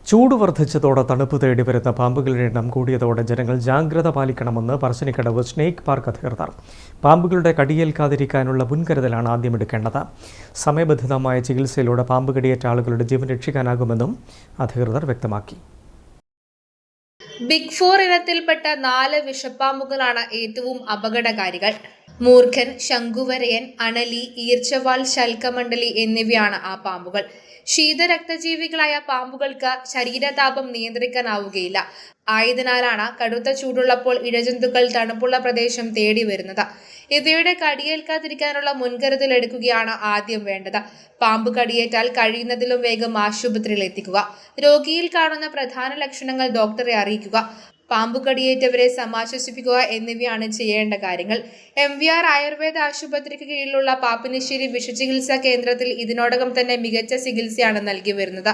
ചൂട് വർദ്ധിച്ചതോടെ തണുപ്പ് തേടി വരുന്ന പാമ്പുകളുടെ എണ്ണം കൂടിയതോടെ ജനങ്ങൾ ജാഗ്രത പാലിക്കണമെന്ന് പറശ്ശിനിക്കടവ് സ്നേക്ക് പാർക്ക് അധികൃതർ. പാമ്പുകളുടെ കടിയേൽക്കാതിരിക്കാനുള്ള മുൻകരുതലാണ് ആദ്യം എടുക്കേണ്ടത്. സമയബന്ധിതമായ ചികിത്സയിലൂടെ പാമ്പ് കടിയേറ്റ ആളുകളുടെ ജീവൻ രക്ഷിക്കാനാകുമെന്നും അധികൃതർ വ്യക്തമാക്കി. ബിഗ് 4 ഇനത്തിൽപ്പെട്ട 4 വിഷപ്പാമ്പുകളാണ് ഏറ്റവും അപകടകാരികൾ. മൂർഖൻ, ശംഖുവരയൻ, അണലി, ഈർച്ചവാൽ, ശൽക്കമണ്ഡലി എന്നിവയാണ് ആ പാമ്പുകൾ. ശീതരക്തജീവികളായ പാമ്പുകൾക്ക് ശരീരതാപം നിയന്ത്രിക്കാനാവുകയില്ല. ആയതിനാലാണ് കടുത്ത ചൂടുള്ളപ്പോൾ ഇഴജന്തുക്കൾ തണുപ്പുള്ള പ്രദേശം തേടി വരുന്നത്. ഇവയുടെ കടിയേൽക്കാതിരിക്കാനുള്ള മുൻകരുതൽ എടുക്കുകയാണ് ആദ്യം വേണ്ടത്. പാമ്പ് കടിയേറ്റാൽ കഴിയുന്നതിലും വേഗം ആശുപത്രിയിൽ എത്തിക്കുക. രോഗിയിൽ കാണുന്ന പ്രധാന ലക്ഷണങ്ങൾ ഡോക്ടറെ അറിയിക്കുക. പാമ്പ് കടിയേറ്റവരെ സമാശ്വസിപ്പിക്കുക എന്നിവയാണ് ചെയ്യേണ്ട കാര്യങ്ങൾ. MVR ആയുർവേദ ആശുപത്രിക്ക് കീഴിലുള്ള പാപ്പിനിശ്ശേരി വിഷചികിത്സാ കേന്ദ്രത്തിൽ ഇതിനോടകം തന്നെ മികച്ച ചികിത്സയാണ് നൽകി വരുന്നത്.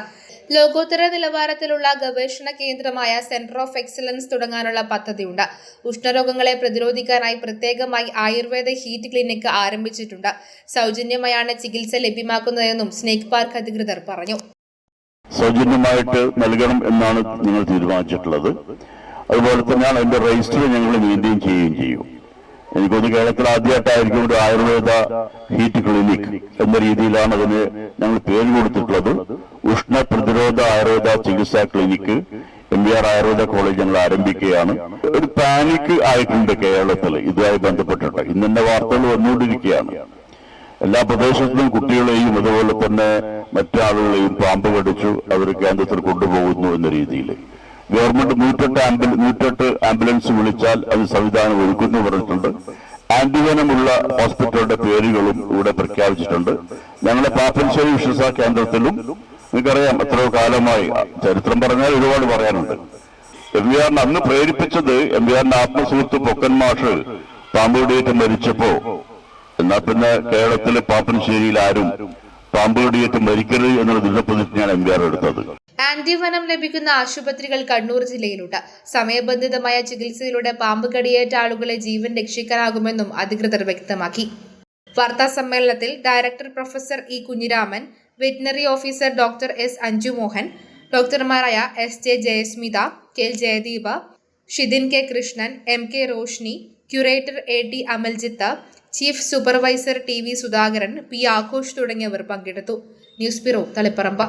ലോകോത്തര നിലവാരത്തിലുള്ള ഗവേഷണ കേന്ദ്രമായ സെന്റർ ഓഫ് എക്സലൻസ് തുടങ്ങാനുള്ള പദ്ധതിയുണ്ട്. ഉഷ്ണരോഗങ്ങളെ പ്രതിരോധിക്കാനായി പ്രത്യേകമായി ആയുർവേദ ഹീറ്റ് ക്ലിനിക്ക് ആരംഭിച്ചിട്ടുണ്ട്. സൗജന്യമായാണ് ചികിത്സ ലഭ്യമാക്കുന്നതെന്നും സ്നേക്ക് പാർക്ക് അധികൃതർ പറഞ്ഞു. സൗജന്യമായിട്ട് നൽകണം എന്നാണ് നിങ്ങൾ തീരുമാനിച്ചിട്ടുള്ളത്. അതുപോലെ തന്നെയാണ് അതിന്റെ രജിസ്റ്റർ ഞങ്ങൾ മെയിൻറ്റെയിൻ ചെയ്യുകയും ചെയ്യും. എനിക്കൊന്ന് കേരളത്തിൽ ആദ്യമായിട്ടായിരിക്കും ഒരു ആയുർവേദ ഹീറ്റ് ക്ലിനിക് എന്ന രീതിയിലാണ് അതിന് ഞങ്ങൾ പേര് കൊടുത്തിട്ടുള്ളത്. ഉഷ്ണ പ്രതിരോധ ആയുർവേദ ചികിത്സാ ക്ലിനിക്ക് MVR ആയുർവേദ കോളേജ് ഞങ്ങൾ ആരംഭിക്കുകയാണ്. ഒരു പാനിക് ആയിട്ടുണ്ട് കേരളത്തിൽ ഇതുമായി ബന്ധപ്പെട്ടിട്ട്. ഇന്നെ വാർത്തകൾ വന്നുകൊണ്ടിരിക്കുകയാണ്. എല്ലാ പ്രദേശത്തും കുട്ടികളെയും അതുപോലെ തന്നെ മറ്റാളുകളെയും പാമ്പ് കടിച്ചു അവർ കേന്ദ്രത്തിൽ കൊണ്ടുപോകുന്നു എന്ന രീതിയിൽ ഗവൺമെന്റ് 108 ആംബുലൻസ് വിളിച്ചാൽ അത് സംവിധാനം ഒരുക്കുന്നു പറഞ്ഞിട്ടുണ്ട്. ആന്റിവനമുള്ള ഹോസ്പിറ്റലുടെ പേരുകളും ഇവിടെ പ്രഖ്യാപിച്ചിട്ടുണ്ട്. ഞങ്ങളെ പാപ്പൻശ്ശേരി വിശ്വസാ കേന്ദ്രത്തിലും നിങ്ങൾക്കറിയാം എത്രയോ കാലമായി ചരിത്രം പറഞ്ഞാൽ ഒരുപാട് പറയാനുണ്ട്. MVR അന്ന് പ്രേരിപ്പിച്ചത് MVR ആത്മസുഹൃത്ത് പൊക്കൻ മാഷ് പാമ്പ് കടിയേറ്റ് മരിച്ചപ്പോ, എന്നാൽ പിന്നെ കേരളത്തിലെ പാപ്പൻശ്ശേരിയിൽ ആരും പാമ്പ് കടിയേറ്റ് മരിക്കരുത് എന്നുള്ള ദൃഢപ്രതിജ്ഞയാണ് MVR എടുത്തത്. ആന്റിവനം ലഭിക്കുന്ന ആശുപത്രികൾ കണ്ണൂർ ജില്ലയിലുണ്ട്. സമയബന്ധിതമായ ചികിത്സയിലൂടെ പാമ്പ് കടിയേറ്റ ആളുകളെ ജീവൻ രക്ഷിക്കാനാകുമെന്നും അധികൃതർ വ്യക്തമാക്കി. വാർത്താ സമ്മേളനത്തിൽ director professor E Kunhiraman, veterinary officer doctor S Anjumohan, ഡോക്ടർമാരായ SJ Jayasmitha, K Jayadeep, Shidin K Krishnan, MK Roshni, curator AT Amaljith, chief supervisor TV Sudhakaran, P Aghosh തുടങ്ങിയവർ പങ്കെടുത്തു. News bureau, Taliparamba.